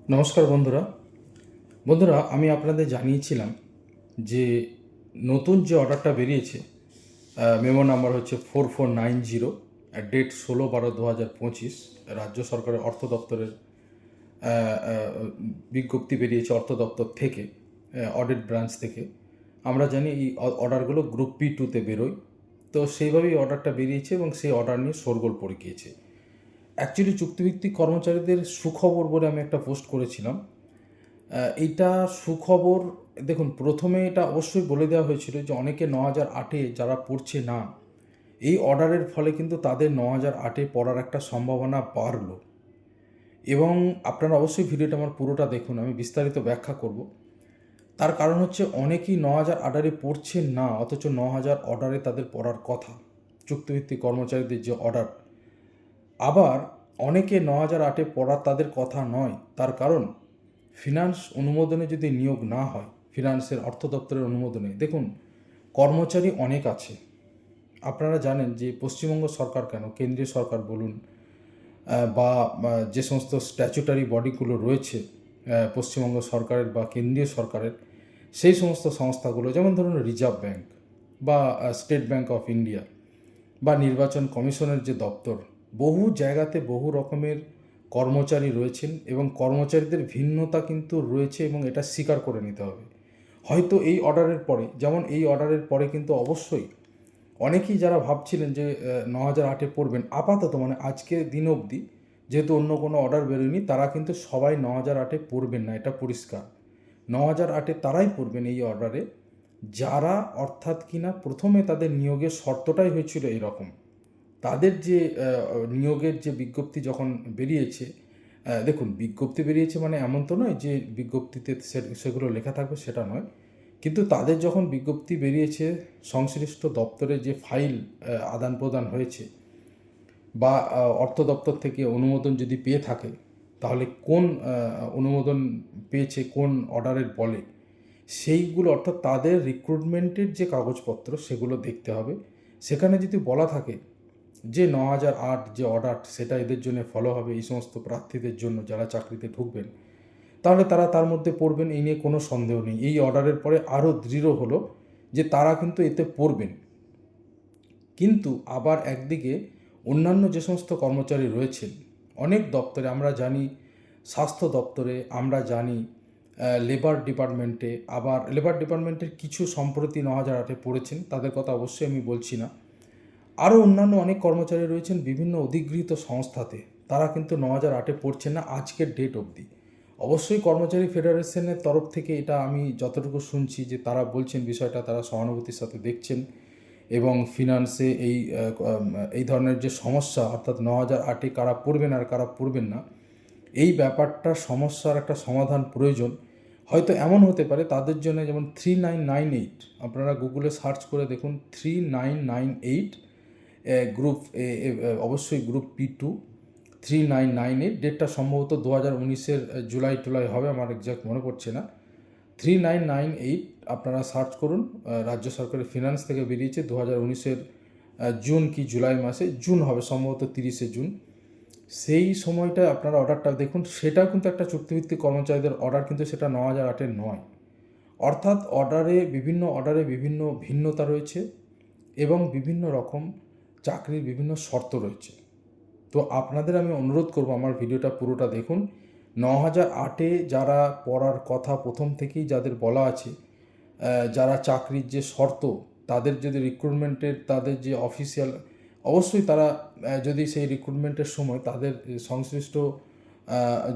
নমস্কার বন্ধুরা আমি আপনাদের জানিয়েছিলাম যে নতুন যে অর্ডারটা বেরিয়েছে, মেমো নাম্বার হচ্ছে 4490, ডেট 16/12/2025, রাজ্য সরকারের অর্থ দপ্তরের বিজ্ঞপ্তি বেরিয়েছে অর্থ দপ্তর থেকে, অডিট ব্রাঞ্চ থেকে। আমরা জানি এই অর্ডারগুলো গ্রুপ P2-তে বেরোয়, তো সেইভাবেই অর্ডারটা বেরিয়েছে এবং সেই অর্ডার নিয়ে শোরগোল পড়ে গিয়েছে। অ্যাকচুয়ালি চুক্তিভিত্তিক কর্মচারীদের সুখবর বলে আমি একটা পোস্ট করেছিলাম। এইটা সুখবর। দেখুন, প্রথমে এটা অবশ্যই বলে দেওয়া হয়েছিল যে অনেকে 9008-এ যারা পড়ছে না, এই অর্ডারের ফলে কিন্তু তাদের 9008-এ পড়ার একটা সম্ভাবনা বাড়ল। এবং আপনারা অবশ্যই ভিডিওটা আমার পুরোটা দেখুন, আমি বিস্তারিত ব্যাখ্যা করব। তার কারণ হচ্ছে অনেকেই 9008-এ পড়ছেন না, অথচ 9000 অর্ডারে তাদের পড়ার কথা, চুক্তিভিত্তিক কর্মচারীদের যে অর্ডার। আবার অনেকে 9008-এ পড়ার তাদের কথা নয়, তার কারণ ফিনান্স অনুমোদনে যদি নিয়োগ না হয়, ফিনান্সের অর্থ দপ্তরের অনুমোদনে, দেখুন কর্মচারী অনেক আছে। আপনারা জানেন যে পশ্চিমবঙ্গ সরকার কেন, কেন্দ্রীয় সরকার বলুন বা যে সমস্ত স্ট্যাচুটারি বডিগুলো রয়েছে পশ্চিমবঙ্গ সরকারের বা কেন্দ্রীয় সরকারের, সেই সমস্ত সংস্থাগুলো, যেমন ধরুন রিজার্ভ ব্যাঙ্ক বা স্টেট ব্যাঙ্ক অফ ইন্ডিয়া বা নির্বাচন কমিশনের যে দপ্তর, বহু জায়গাতে বহু রকমের কর্মচারী রয়েছেন এবং কর্মচারীদের ভিন্নতা কিন্তু রয়েছে এবং এটা স্বীকার করে নিতে হবে। হয়তো এই অর্ডারের পরে, যেমন এই অর্ডারের পরে কিন্তু অবশ্যই অনেকেই যারা ভাবছিলেন যে 9008-এ পড়বেন, আপাতত মানে আজকে দিন অবধি যেহেতু অন্য কোনো অর্ডার বেরোয়নি, তারা কিন্তু সবাই 9008-এ পড়বেন না, এটা পরিষ্কার। 9008-এ তারাই পড়বেন এই অর্ডারে যারা, অর্থাৎ কিনা প্রথমে তাদের নিয়োগের শর্তটাই হয়েছিল এরকম। তাদের যে নিয়োগের যে বিজ্ঞপ্তি যখন বেরিয়েছে, দেখুন বিজ্ঞপ্তি বেরিয়েছে মানে এমন তো নয় যে বিজ্ঞপ্তিতে সেগুলো লেখা থাকবে, সেটা নয়। কিন্তু তাদের যখন বিজ্ঞপ্তি বেরিয়েছে, সংশ্লিষ্ট দপ্তরে যে ফাইল আদান প্রদান হয়েছে বা অর্থ দপ্তর থেকে অনুমোদন যদি পেয়ে থাকে, তাহলে কোন অনুমোদন পেয়েছে কোন অর্ডারের বলে, সেইগুলো অর্থাৎ তাদের রিক্রুটমেন্টের যে কাগজপত্র সেগুলো দেখতে হবে। সেখানে যদি বলা থাকে যে 9008 যে অর্ডার, সেটা এদের জন্য ফলো হবে, এই সমস্ত প্রার্থীদের জন্য যারা চাকরিতে ঢুকবেন, তাহলে তারা তার মধ্যে পড়বেন, এই নিয়ে কোনো সন্দেহ নেই। এই অর্ডারের পরে আরও দৃঢ় হলো যে তারা কিন্তু এতে পড়বেন। কিন্তু আবার একদিকে অন্যান্য যে সমস্ত কর্মচারী রয়েছেন অনেক দপ্তরে, আমরা জানি স্বাস্থ্য দপ্তরে, আমরা জানি লেবার ডিপার্টমেন্টে, আবার লেবার ডিপার্টমেন্টের কিছু সম্প্রতি 9008-এ পড়েছেন, তাদের কথা অবশ্যই আমি বলছি না। আরও অন্যান্য অনেক কর্মচারী রয়েছেন বিভিন্ন অধিগৃহীত সংস্থাতে, তারা কিন্তু 9008-এ পড়ছেন না আজকের ডেট অবধি। অবশ্যই কর্মচারী ফেডারেশনের তরফ থেকে এটা আমি যতটুকু শুনছি যে তারা বলছেন বিষয়টা তারা সহানুভূতির সাথে দেখছেন এবং ফিনান্সে এই ধরনের যে সমস্যা, অর্থাৎ 9008-এ কারা পড়বেন আর কারা পড়বেন না, এই ব্যাপারটা সমস্যার একটা সমাধান প্রয়োজন। হয়তো এমন হতে পারে তাদের জন্য, যেমন 3998, আপনারা গুগলে সার্চ করে দেখুন 3998, গ্রুপ অবশ্যই গ্রুপ P2, 3998, ডেটটা সম্ভবত 2019-এর জুলাই টুলাই হবে, আমার এক্স্যাক্ট মনে পড়ছে না। 3998 আপনারা সার্চ করুন, রাজ্য সরকারের ফিনান্স থেকে বেরিয়েছে 2019-এর জুন কি জুলাই মাসে, জুন হবে সম্ভবত, 30শে জুন। সেই সময়টায় আপনারা অর্ডারটা দেখুন, সেটাও কিন্তু একটা চুক্তিভিত্তিক কর্মচারীদের অর্ডার, কিন্তু সেটা 9008-এর নয়। অর্থাৎ বিভিন্ন অর্ডারে বিভিন্ন ভিন্নতা রয়েছে এবং বিভিন্ন রকম চাকরির বিভিন্ন শর্ত রয়েছে। তো আপনাদের আমি অনুরোধ করব আমার ভিডিওটা পুরোটা দেখুন। 9008-এ যারা পড়ার কথা প্রথম থেকেই যাদের বলা আছে, যারা চাকরির যে শর্ত, তাদের যদি রিক্রুটমেন্টের তাদের যে অফিসিয়াল, অবশ্যই তারা যদি সেই রিক্রুটমেন্টের সময় তাদের সংশ্লিষ্ট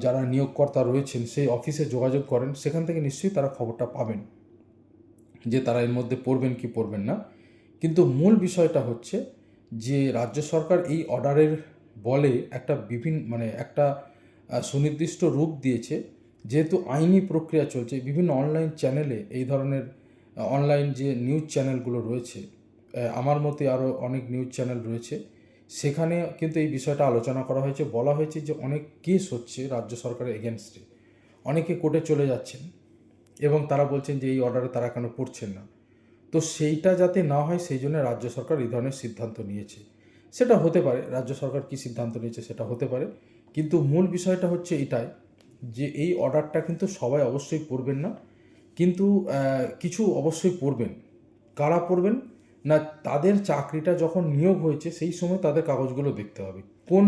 যারা নিয়োগকর্তা রয়েছেন সেই অফিসে যোগাযোগ করেন, সেখান থেকে নিশ্চয়ই তারা খবরটা পাবেন যে তারা এর মধ্যে পড়বেন কি পড়বেন না। কিন্তু মূল বিষয়টা হচ্ছে যে রাজ্য সরকার এই অর্ডারের বলে একটা একটা সুনির্দিষ্ট রূপ দিয়েছে। যেহেতু আইনি প্রক্রিয়া চলছে, বিভিন্ন অনলাইন চ্যানেলে এই ধরনের অনলাইন যে নিউজ চ্যানেলগুলো রয়েছে, আমার মতে আরও অনেক নিউজ চ্যানেল রয়েছে, সেখানে কিন্তু এই বিষয়টা আলোচনা করা হয়েছে। বলা হয়েছে যে অনেক কেস হচ্ছে রাজ্য সরকারের এগেনস্টে, অনেকে কোর্টে চলে যাচ্ছেন এবং তারা বলছেন যে এই অর্ডারে তারা কেন পড়ছেন না। তো সেইটা যাতে না হয় সেই জন্য রাজ্য সরকার এই ধরনের সিদ্ধান্ত নিয়েছে। সেটা হতে পারে রাজ্য সরকার কী সিদ্ধান্ত নিয়েছে সেটা হতে পারে, কিন্তু মূল বিষয়টা হচ্ছে এটাই যে এই অর্ডারটা কিন্তু সবাই অবশ্যই পড়বেন না, কিন্তু কিছু অবশ্যই পড়বেন। কারা পড়বেন না, তাদের চাকরিটা যখন নিয়োগ হয়েছে সেই সময় তাদের কাগজগুলো দেখতে হবে, কোন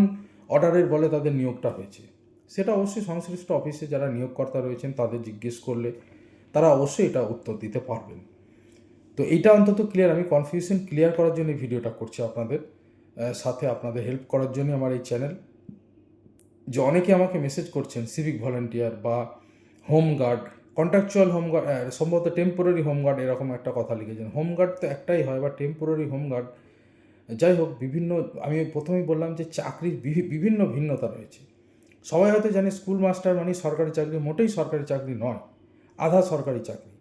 অর্ডারের বলে তাদের নিয়োগটা হয়েছে। সেটা অবশ্যই সংশ্লিষ্ট অফিসে যারা নিয়োগকর্তা রয়েছেন তাদের জিজ্ঞেস করলে তারা অবশ্যই এটা উত্তর দিতে পারবেন। তো এইটা অন্তত ক্লিয়ার, আমি কনফিউশন ক্লিয়ার করার জন্য এই ভিডিওটা করছি আপনাদের সাথে, আপনাদের হেল্প করার জন্য আমার এই চ্যানেল। যে অনেকে আমাকে মেসেজ করছেন সিভিক ভলেন্টিয়ার বা হোমগার্ড, কন্ট্রাকচুয়াল হোমগার্ড, সম্ভবত টেম্পোরারি হোমগার্ড এরকম একটা কথা লিখেছেন। হোমগার্ড তো একটাই হয়, বা টেম্পোরারি হোমগার্ড, যাই হোক বিভিন্ন, আমি প্রথমেই বললাম যে চাকরির বিভিন্ন ভিন্নতা রয়েছে। সবাই হয়তো জানে স্কুল মাস্টার মানে সরকারি চাকরি, মোটেই সরকারি চাকরি নয়, আধা সরকারি চাকরি।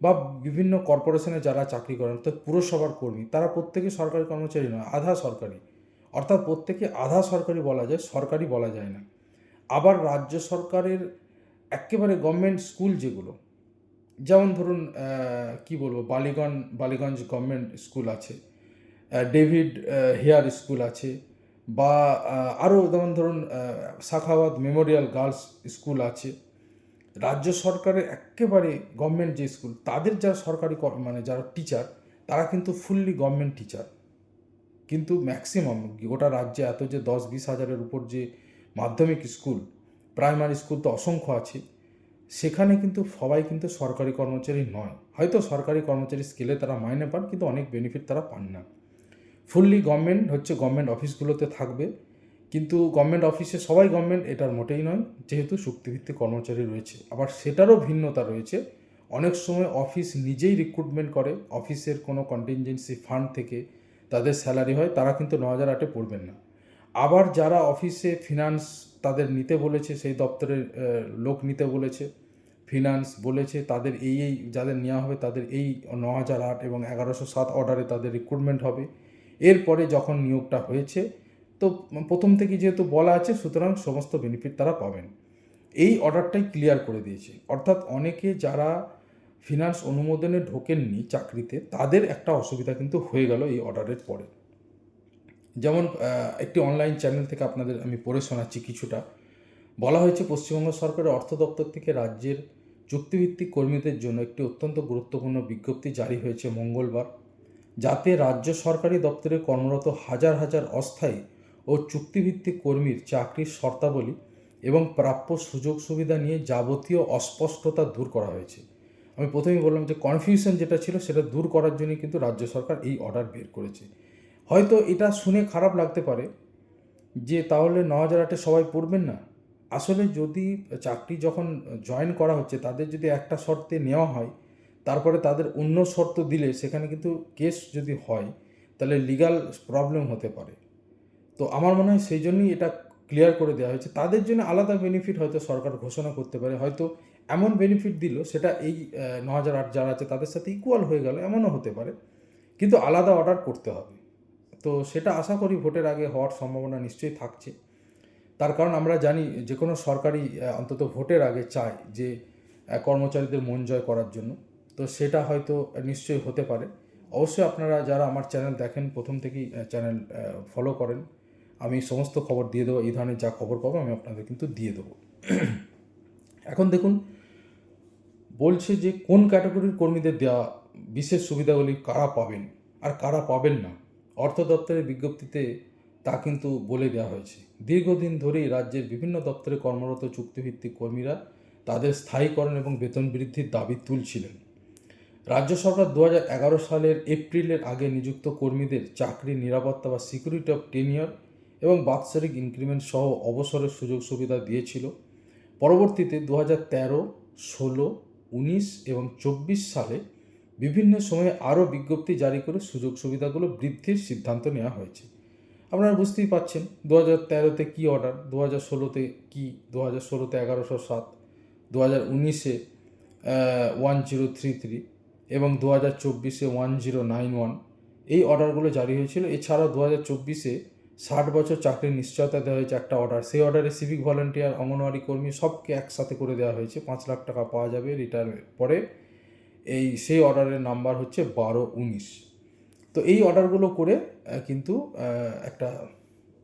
বা বিভিন্ন কর্পোরেশনে যারা চাকরি করেন, অর্থাৎ পুরসভার কর্মী, তারা প্রত্যেকে সরকারি কর্মচারী নয়, আধা সরকারি। অর্থাৎ প্রত্যেকে আধা সরকারি বলা যায়, সরকারি বলা যায় না। আবার রাজ্য সরকারের একেবারে গভর্নমেন্ট স্কুল যেগুলো, যেমন ধরুন কি বলবো, বালিগঞ্জ গভর্নমেন্ট স্কুল আছে, ডেভিড হেয়ার স্কুল আছে, বা আরও যেমন ধরুন শাখাওয়াত মেমোরিয়াল গার্লস স্কুল আছে। রাজ্য সরকারের একেবারে গভর্নমেন্ট যে স্কুল, তাদের যারা সরকারি মানে যারা টিচার, তারা কিন্তু ফুললি গভর্নমেন্ট টিচার। কিন্তু ম্যাক্সিমাম গোটা রাজ্যে এত যে 10-20 হাজারের উপর যে মাধ্যমিক স্কুল, প্রাইমারি স্কুল তো অসংখ্য আছে, সেখানে কিন্তু সবাই কিন্তু সরকারি কর্মচারী নয়। হয়তো সরকারি কর্মচারী স্কেলে তারা মাইনে পান, কিন্তু অনেক বেনিফিট তারা পান না। ফুললি গভর্নমেন্ট হচ্ছে গভর্নমেন্ট অফিসগুলোতে থাকবে, কিন্তু গভর্নমেন্ট অফিসে সবাই গভর্নমেন্ট এটার মোটেই নয়, যেহেতু চুক্তিভিত্তিক কর্মচারী রয়েছে। আবার সেটারও ভিন্নতা রয়েছে, অনেক সময় অফিস নিজেই রিক্রুটমেন্ট করে, অফিসের কোনো কন্টিনজেন্সি ফান্ড থেকে তাদের স্যালারি হয়, তারা কিন্তু 9008-এ পড়বেন না। আবার যারা অফিসে ফিনান্স তাদের নিতে বলেছে, সেই দপ্তরের লোক নিতে বলেছে, ফিনান্স বলেছে তাদের এই যাদের নেওয়া হবে তাদের এই 9008 এবং 1107 অর্ডারে তাদের রিক্রুটমেন্ট হবে। এরপরে যখন নিয়োগটা হয়েছে, তো প্রথম থেকে যেহেতু বলা আছে, সুতরাং সমস্ত বেনিফিট তারা পাবেন। এই অর্ডারটাই ক্লিয়ার করে দিয়েছে। অর্থাৎ অনেকে যারা ফিনান্স অনুমোদনে ঢোকেননি চাকরিতে, তাদের একটা অসুবিধা কিন্তু হয়ে গেল এই অর্ডারের পরে। যেমন একটি অনলাইন চ্যানেল থেকে আপনাদের আমি পড়ে শোনাচ্ছি কিছুটা। বলা হয়েছে, পশ্চিমবঙ্গ সরকারের অর্থ দপ্তর থেকে রাজ্যের চুক্তিভিত্তিক কর্মীদের জন্য একটি অত্যন্ত গুরুত্বপূর্ণ বিজ্ঞপ্তি জারি হয়েছে মঙ্গলবার, যাতে রাজ্য সরকারি দপ্তরে কর্মরত হাজার হাজার অস্থায়ী ও চুক্তিভিত্তিক কর্মীর চাকরির শর্তাবলী এবং প্রাপ্য সুযোগ সুবিধা নিয়ে যাবতীয় অস্পষ্টতা দূর করা হয়েছে। আমি প্রথমেই বললাম যে কনফিউশন যেটা ছিল সেটা দূর করার জন্য কিন্তু রাজ্য সরকার এই অর্ডার বের করেছে। হয়তো এটা শুনে খারাপ লাগতে পারে যে তাহলে 9008-এ সবাই পড়বেন না। আসলে যদি চাকরি যখন জয়েন করা হচ্ছে, তাদের যদি একটা শর্তে নেওয়া হয়, তারপরে তাদের অন্য শর্ত দিলে সেখানে কিন্তু কেস যদি হয়, তাহলে লিগ্যাল প্রবলেম হতে পারে। তো আমার মনে হয় সেই জন্যই এটা ক্লিয়ার করে দেওয়া হয়েছে। তাদের জন্য আলাদা বেনিফিট হয়তো সরকার ঘোষণা করতে পারে, হয়তো এমন বেনিফিট দিল সেটা এই 9008 যারা আছে তাদের সাথে ইকুয়াল হয়ে গেল, এমনও হতে পারে, কিন্তু আলাদা অর্ডার করতে হবে। তো সেটা আশা করি ভোটের আগে হওয়ার সম্ভাবনা নিশ্চয়ই থাকছে। তার কারণ আমরা জানি যে কোনো সরকারি অন্তত ভোটের আগে চায় যে কর্মচারীদের মন জয় করার জন্য। তো সেটা হয়তো নিশ্চয়ই হতে পারে। অবশ্যই আপনারা যারা আমার চ্যানেল দেখেন, প্রথম থেকেই চ্যানেল ফলো করেন, আমি সমস্ত খবর দিয়ে দেবো। এই ধরনের যা খবর পাবো আমি আপনাদের কিন্তু দিয়ে দেবো। এখন দেখুন, বলছে যে কোন ক্যাটাগরির কর্মীদের দেওয়া বিশেষ সুবিধাগুলি কারা পাবেন আর কারা পাবেন না। অর্থ দপ্তরের বিজ্ঞপ্তিতে তা কিন্তু বলে দেওয়া হয়েছে। দীর্ঘদিন ধরেই রাজ্যের বিভিন্ন দপ্তরে কর্মরত চুক্তিভিত্তিক কর্মীরা তাদের স্থায়ীকরণ এবং বেতন বৃদ্ধির দাবি তুলছিলেন। রাজ্য সরকার 2011 সালের এপ্রিলের আগে নিযুক্ত কর্মীদের চাকরির নিরাপত্তা বা সিকিউরিটি অফ টেনিয়র এবং বাৎসরিক ইনক্রিমেন্ট সহ অবসরের সুযোগ সুবিধা দিয়েছিল। পরবর্তীতে 2013, 16, 19 এবং 24 সালে বিভিন্ন সময়ে আরও বিজ্ঞপ্তি জারি করে সুযোগ সুবিধাগুলো বৃদ্ধির সিদ্ধান্ত নেওয়া হয়েছে। আপনারা বুঝতেই পাচ্ছেন 2013-তে কী অর্ডার, 2016-তে কী, 2016-তে 1107, 2019-এ 1033 এবং 2024-এ 1091 এই অর্ডারগুলো জারি হয়েছিল। এছাড়াও 2024-এ 60 বছর চাকরির নিশ্চয়তা দেওয়া হয়েছে একটা অর্ডার। সেই অর্ডারে সিভিক ভলেন্টিয়ার, অঙ্গনওয়াড়ি কর্মী সবকে একসাথে করে দেওয়া হয়েছে, 5 লাখ টাকা পাওয়া যাবে রিটায়ারের পরে। সেই অর্ডারের নাম্বার হচ্ছে 1219। তো এই অর্ডারগুলো করে কিন্তু একটা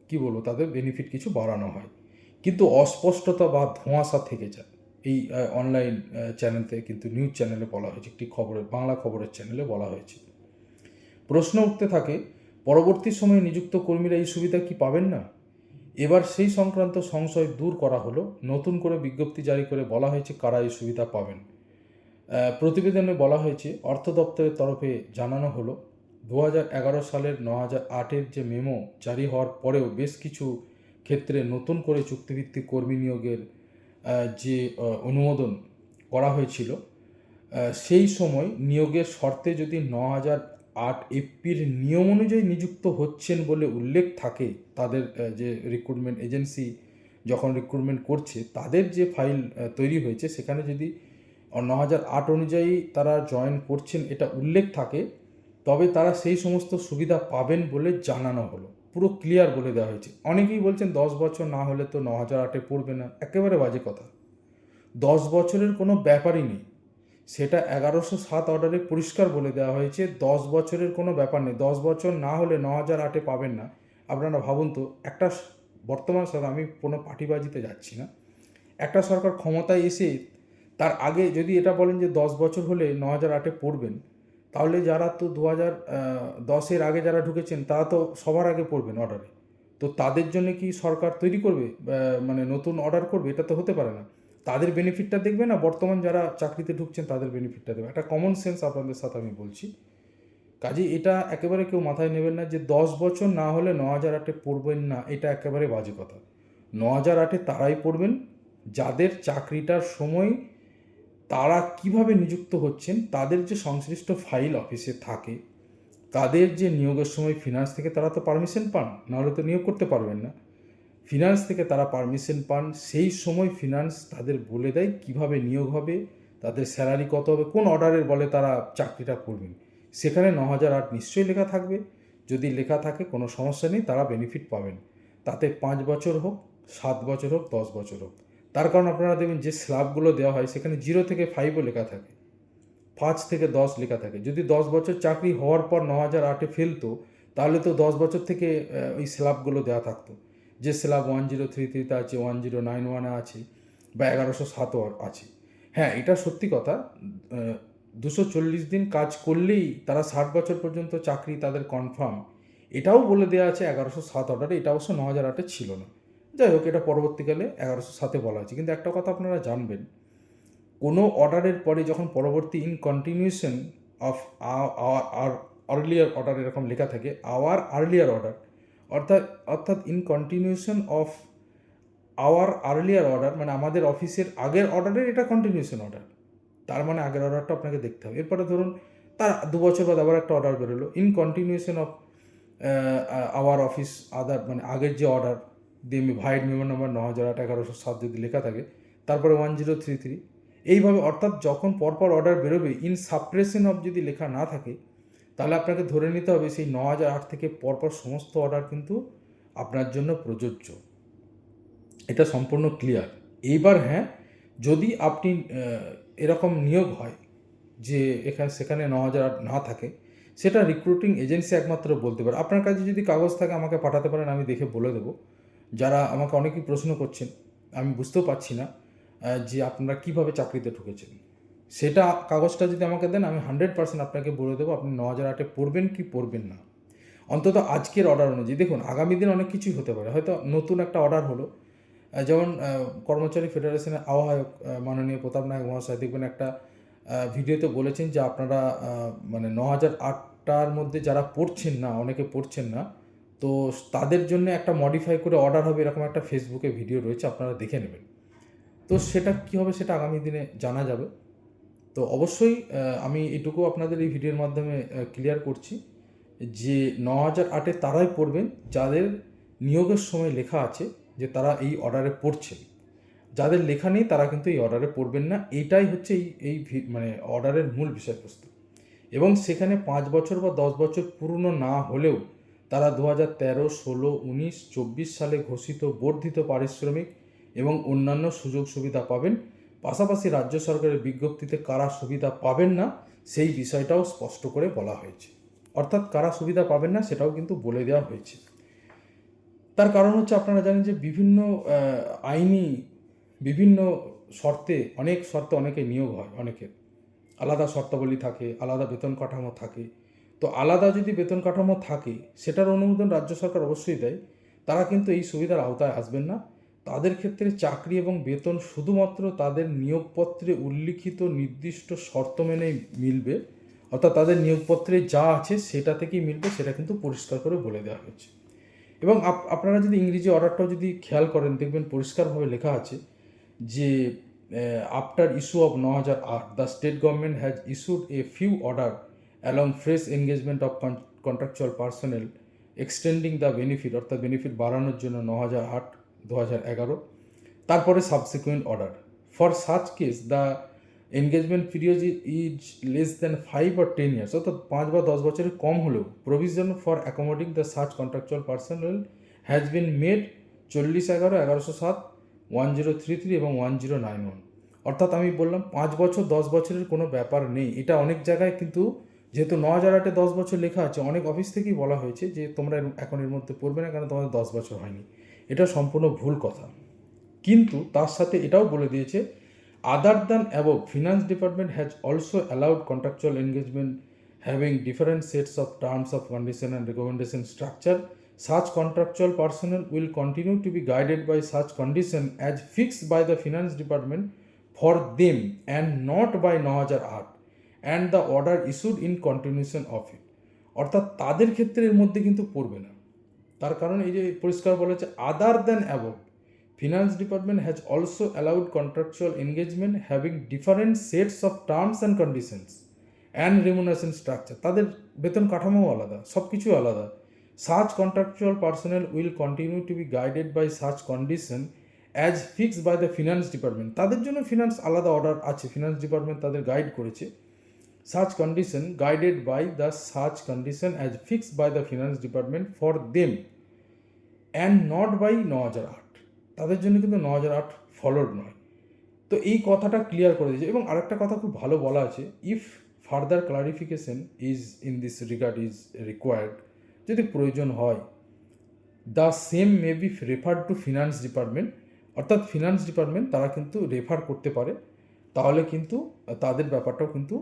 কি বলবো, তাদের বেনিফিট কিছু বাড়ানো হয়। কিন্তু অস্পষ্টতা বা ধোঁয়াশা থেকে যায়। এই অনলাইন চ্যানেলতে কিন্তু নিউজ চ্যানেলে বলা হয়েছে, একটি খবরের বাংলা খবরের চ্যানেলে বলা হয়েছে। প্রশ্ন উঠতে থাকে, পরবর্তী সময়ে নিযুক্ত কর্মীরা এই সুবিধা কি পাবেন না? এবার সেই সংক্রান্ত সংশয় দূর করা হলো। নতুন করে বিজ্ঞপ্তি জারি করে বলা হয়েছে কারা এই সুবিধা পাবেন। প্রতিবেদনে বলা হয়েছে, অর্থ দপ্তরের তরফে জানানো হলো 2011 সালের 9008-এর যে মেমো জারি হওয়ার পরেও বেশ কিছু ক্ষেত্রে নতুন করে চুক্তিভিত্তিক কর্মী নিয়োগের যে অনুমোদন করা হয়েছিল, সেই সময় নিয়োগের শর্তে যদি 9008 এপির নিয়ম অনুযায়ী নিযুক্ত হচ্ছেন বলে উল্লেখ থাকে, তাদের যে রিক্রুটমেন্ট এজেন্সি যখন রিক্রুটমেন্ট করছে তাদের যে ফাইল তৈরি হয়েছে সেখানে যদি 9008 অনুযায়ী তারা জয়েন করছেন এটা উল্লেখ থাকে, তবে তারা সেই সমস্ত সুবিধা পাবেন বলে জানানো হলো। পুরো ক্লিয়ার বলে দেওয়া হয়েছে। অনেকেই বলছেন 10 বছর না হলে তো 9008-এ পড়বে না। একেবারে বাজে কথা। 10 বছরের কোনো ব্যাপারই নেই। সেটা 1107 অর্ডারে পরিষ্কার বলে দেওয়া হয়েছে 10 বছরের কোনো ব্যাপার নেই। 10 বছর না হলে 9008-এ পাবেন না। আপনারা ভাবুন তো, একটা বর্তমান সরকার, আমি কোনো পার্টিবাজিতে যাচ্ছি না, একটা সরকার ক্ষমতায় এসে তার আগে যদি এটা বলেন যে 10 বছর হলে 9008-এ পড়বেন, তাহলে যারা তো 2010-এর আগে যারা ঢুকেছেন তারা তো সবার আগে পড়বেন অর্ডারে। তো তাদের জন্য কি সরকার তৈরি করবে, মানে নতুন অর্ডার করবে? এটা তো হতে পারে না। তাদের বেনিফিটটা দেখবে না, বর্তমান যারা চাকরিতে ঢুকছেন তাদের বেনিফিটটা দেবে। একটা কমন সেন্স আপনাদের সাথে আমি বলছি। কাজে এটা একেবারে কেউ মাথায় নেবেন না যে 10 বছর না হলে 9008-এ পড়বেন না, এটা একেবারে বাজে কথা। 9008-এ তারাই পড়বেন যাদের চাকরিটার সময় তারা কিভাবে নিযুক্ত হচ্ছেন, তাদের যে সংশ্লিষ্ট ফাইল অফিসে থাকে, তাদের যে নিয়োগের সময় ফিনান্স থেকে তারা তো পারমিশন পান, নাহলে তো নিয়োগ করতে পারবেন না। ফিনান্স থেকে তারা পারমিশন পান, সেই সময় ফিনান্স তাদের বলে দেয় কিভাবে নিয়োগ হবে, তাদের স্যালারি কত হবে, কোন অর্ডারের বলে তারা চাকরিটা করবেন। সেখানে 9008 নিশ্চয়ই লেখা থাকবে। যদি লেখা থাকে কোনো সমস্যা নেই, তারা বেনিফিট পাবেন। তাতে 5 বছর হোক, 7 বছর হোক, 10 বছর হোক। তার কারণ আপনারা দেখবেন যে স্ল্যাবগুলো দেওয়া হয় সেখানে 0 থেকে 5ও লেখা থাকে, 5 থেকে 10 লেখা থাকে। যদি 10 বছর চাকরি হওয়ার পর 9008-এ ফেলতো, তাহলে তো 10 বছর থেকে ওই স্ল্যাবগুলো দেওয়া থাকতো, যে স্ল্যাব 1033-তে আছে, 1091-এ আছে, বা 1107-ও আছে। হ্যাঁ, এটা সত্যি কথা, 240 দিন কাজ করলেই তারা 60 বছর পর্যন্ত চাকরি তাদের কনফার্ম, এটাও বলে দেওয়া আছে 1107 অর্ডারে। এটা অবশ্য 9008-এ ছিল না। যাই হোক, এটা পরবর্তীকালে 1107-এ বলা আছে। কিন্তু একটা কথা আপনারা জানবেন, কোনো অর্ডারের পরে যখন পরবর্তী in continuation of our earlier order এরকম লেখা থাকে, আওয়ার আর্লিয়ার অর্ডার, অর্থাৎ in continuation of our earlier order, মানে আমাদের অফিসের আগের অর্ডারের এটা কন্টিনিউশন অর্ডার। তার মানে আগের অর্ডারটা আপনাকে দেখতে হবে। এরপরে ধরুন তার 2 বছর বাদ আবার একটা অর্ডার বেরোলো, in continuation of our office order, মানে আগের যে অর্ডার দিয়ে ভাইড মেমো নাম্বার 9008-1107 যদি লেখা থাকে, তারপরে 1033, এইভাবে। অর্থাৎ যখন পরপর অর্ডার বেরোবে, ইন সাপ্রেশন অফ যদি লেখা না থাকে, তাহলে আপনাকে ধরে নিতে হবে সেই 9008 থেকে পরপর সমস্ত অর্ডার কিন্তু আপনার জন্য প্রযোজ্য। এটা সম্পূর্ণ ক্লিয়ার। এইবার হ্যাঁ, যদি আপনি এরকম নিয়োগ হয় যে সেখানে 9008 না থাকে, সেটা রিক্রুটিং এজেন্সি একমাত্র বলতে পারে। আপনার কাছে যদি কাগজ থাকে আমাকে পাঠাতে পারেন, আমি দেখে বলে দেবো। যারা আমাকে অনেকেই প্রশ্ন করছেন, আমি বুঝতেও পারছি না যে আপনারা কীভাবে চাকরিতে ঢুকেছেন, সেটা কাগজটা যদি আমাকে দেন, আমি 100% আপনাকে বলে দেবো আপনি 9008-এ পড়বেন কি পড়বেন না। অন্তত আজকের অর্ডার অনুযায়ী দেখুন, আগামী দিন অনেক কিছুই হতে পারে। হয়তো নতুন একটা অর্ডার হলো, যেমন কর্মচারী ফেডারেশনের আহ্বায়ক মাননীয় প্রতাপ নায়ক মহাশয় দেখবেন একটা ভিডিওতে বলেছেন যে আপনারা মানে 9008টার মধ্যে যারা পড়ছেন না, অনেকে পড়ছেন না, তো তাদের জন্য একটা মডিফাই করে অর্ডার হবে, এরকম একটা ফেসবুকে ভিডিও রয়েছে, আপনারা দেখে নেবেন। তো সেটা কী হবে সেটা আগামী দিনে জানা যাবে। তো অবশ্যই আমি এটুকু আপনাদের এই ভিডিওর মাধ্যমে ক্লিয়ার করছি যে 9008-এ তারাই পড়বেন যাদের নিয়োগের সময় লেখা আছে যে তারা এই অর্ডারে পড়ছেন। যাদের লেখা নেই তারা কিন্তু এই অর্ডারে পড়বেন না। এইটাই হচ্ছে এই মানে অর্ডারের মূল বিষয়বস্তু। এবং সেখানে 5 বছর বা 10 বছর পুরনো না হলেও তারা 2013, 16, 19, 24 সালে ঘোষিত বর্ধিত পারিশ্রমিক এবং অন্যান্য সুযোগ সুবিধা পাবেন। পাশাপাশি রাজ্য সরকারের বিজ্ঞপ্তিতে কারা সুবিধা পাবেন না সেই বিষয়টাও স্পষ্ট করে বলা হয়েছে। অর্থাৎ কারা সুবিধা পাবেন না সেটাও কিন্তু বলে দেওয়া হয়েছে। তার কারণ হচ্ছে আপনারা জানেন যে আইনি বিভিন্ন শর্তে অনেকে নিয়োগ হয়, অনেকের আলাদা শর্তাবলী থাকে, আলাদা বেতন কাঠামো থাকে। তো আলাদা যদি বেতন কাঠামো থাকে সেটার অনুমোদন রাজ্য সরকার অবশ্যই দেয়। তারা কিন্তু এই সুবিধার আওতায় আসবেন না। তাদের ক্ষেত্রে চাকরি এবং বেতন শুধুমাত্র তাদের নিয়োগপত্রে উল্লিখিত নির্দিষ্ট শর্ত মেনেই মিলবে, অর্থাৎ তাদের নিয়োগপত্রে যা আছে সেটা থেকেই মিলবে, সেটা কিন্তু পরিষ্কার করে বলে দেওয়া হয়েছে। এবং আপনারা যদি ইংরেজি অর্ডারটাও যদি খেয়াল করেন, দেখবেন পরিষ্কারভাবে লেখা আছে যে after issue of 2008 the state government has issued a few order along fresh engagement of contractual personnel extending the benefit, অর্থাৎ বেনিফিট বাড়ানোর জন্য 2008-2011। তারপরে subsequent order for such case the engagement period is less than 5 or 10 years, অর্থাৎ 5 বা 10 বছরের কম হলেও provision for accommodating the such contractual personnel has been made 40/11/1107, 1033 এবং 1091। অর্থাৎ আমি বললাম 5 বছর 10 বছরের কোনো ব্যাপার নেই। এটা অনেক জায়গায় কিন্তু, যেহেতু 2008-এ 10 বছর লেখা আছে, অনেক অফিস থেকেই বলা হয়েছে যে তোমরা এখন এর মধ্যে পড়বে না, কারণ তোমাদের 10 বছর হয়নি। এটা সম্পূর্ণ ভুল কথা। কিন্তু তার সাথে এটাও বলে দিয়েছে, other than above, finance department has also allowed contractual engagement having different sets of terms of condition and recommendation structure. Such contractual personnel will continue to be guided by such condition as fixed by the finance department for them and not by 2008 and the order issued in continuation of it. অর্থাৎ তাদের ক্ষেত্রে এর মধ্যে কিন্তু পড়বে না। তার কারণ এই যে পরিষ্কার বলেছে, other than above, finance department has also allowed contractual engagement having different sets of terms and conditions and remuneration structure. তাদের বেতন কাঠামোও আলাদা, সব কিছু আলাদা। Such contractual personnel will continue to be guided by such condition as fixed by the finance department. তাদের জন্য finance আলাদা order আছে, ফিনান্স ডিপার্টমেন্ট তাদের গাইড করেছে। Such condition guided by the such condition as fixed by the finance department for them and not by 2008। তাদের জন্য কিন্তু 2008 followed নয়। তো এই কথাটা ক্লিয়ার করে দিয়েছে। এবং আরেকটা কথা খুব ভালো বলা আছে, if further clarification is in this regard is required, যদি প্রয়োজন হয়, the same may be refer to finance department, অর্থাৎ ফিনান্স ডিপার্টমেন্ট তারা কিন্তু রেফার করতে পারে। তাহলে কিন্তু তাদের ব্যাপারটাও কিন্তু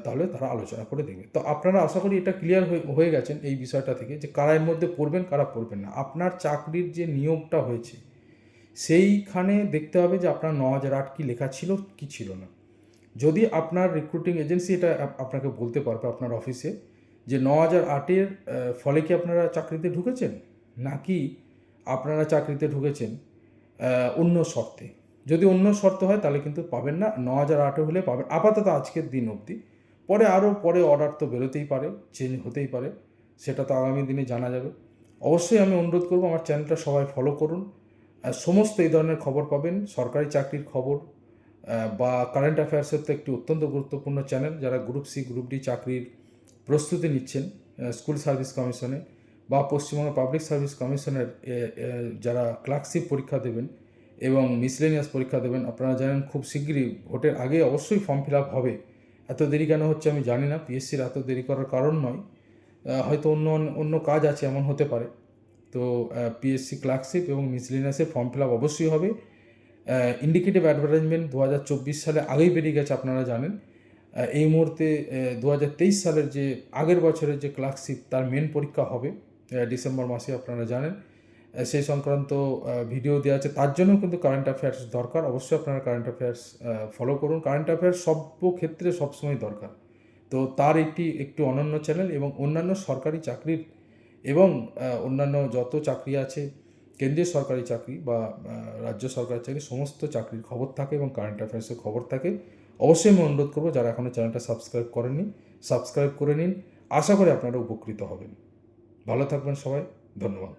তাহলে তারা আলোচনা করে দেখবে। তো আপনারা আশা করি এটা ক্লিয়ার হয়ে গেছেন এই বিষয়টা থেকে, যে কারা এর মধ্যে পড়বেন, কারা পড়বেন না। আপনার চাকরির যে নিয়োগটা হয়েছে সেইখানে দেখতে হবে যে আপনার 2008 কি লেখা ছিল কি ছিল না। যদি আপনার রিক্রুটিং এজেন্সি এটা আপনাকে বলতে পারবে আপনার অফিসে যে 2008-এর ফলে কি আপনারা চাকরিতে ঢুকেছেন, নাকি আপনারা চাকরিতে ঢুকেছেন অন্য শর্তে। যদি অন্য শর্ত হয় তাহলে কিন্তু পাবেন না, 2008 হলে পাবেন আপাতত আজকের দিন অবধি। পরে অর্ডার তো বেরোতেই পারে, চেঞ্জ হতেই পারে, সেটা তো আগামী দিনে জানা যাবে। অবশ্যই আমি অনুরোধ করব আমার চ্যানেলটা সবাই ফলো করুন। সমস্ত এই ধরনের খবর পাবেন, সরকারি চাকরির খবর বা কারেন্ট অ্যাফেয়ার্সের তো একটি অত্যন্ত গুরুত্বপূর্ণ চ্যানেল। যারা গ্রুপ সি গ্রুপ ডি চাকরির প্রস্তুতি নিচ্ছেন স্কুল সার্ভিস কমিশনে বা পশ্চিমবঙ্গ পাবলিক সার্ভিস কমিশনের যারা ক্লার্কশিপ পরীক্ষা দেবেন এবং মিসলেনিয়াস পরীক্ষা দেবেন, আপনারা জানেন খুব শীঘ্রই ভোটের আগে অবশ্যই ফর্ম ফিল আপ হবে। এত দেরি কেন হচ্ছে আমি জানি না, পিএসসির এত দেরি করার কারণ নয়, হয়তো অন্য কাজ আছে, এমন হতে পারে। তো পিএসসি ক্লার্কশিপ এবং মিসলেনিয়াসের ফর্ম ফিল আপ অবশ্যই হবে। ইন্ডিকেটিভ অ্যাডভার্টাইজমেন্ট 2024 সালে আগেই বেরিয়ে গেছে, আপনারা জানেন। এই মুহূর্তে 2023 সালের যে আগের বছরের যে ক্লার্কশিপ তার মেন পরীক্ষা হবে ডিসেম্বর মাসে, আপনারা জানেন। সেই সংক্রান্ত ভিডিও দেওয়া আছে, তার জন্য কিন্তু কারেন্ট অ্যাফেয়ার্স দরকার। অবশ্যই আপনারা কারেন্ট অ্যাফেয়ার্স ফলো করুন। কারেন্ট অ্যাফেয়ার্স সব ক্ষেত্রে সবসময় দরকার। তো তার একটু অনন্য চ্যানেল এবং অন্যান্য সরকারি চাকরির এবং অন্যান্য যত চাকরি আছে, কেন্দ্রীয় সরকারি চাকরি বা রাজ্য সরকারি চাকরি, সমস্ত চাকরির খবর থাকে এবং কারেন্ট অ্যাফেয়ার্সের খবর থাকে। অবশ্যই আমি অনুরোধ করবো যারা এখনও চ্যানেলটা সাবস্ক্রাইব করেননি, সাবস্ক্রাইব করে নিন। আশা করি আপনারা উপকৃত হবেন। ভালো থাকবেন সবাই, ধন্যবাদ।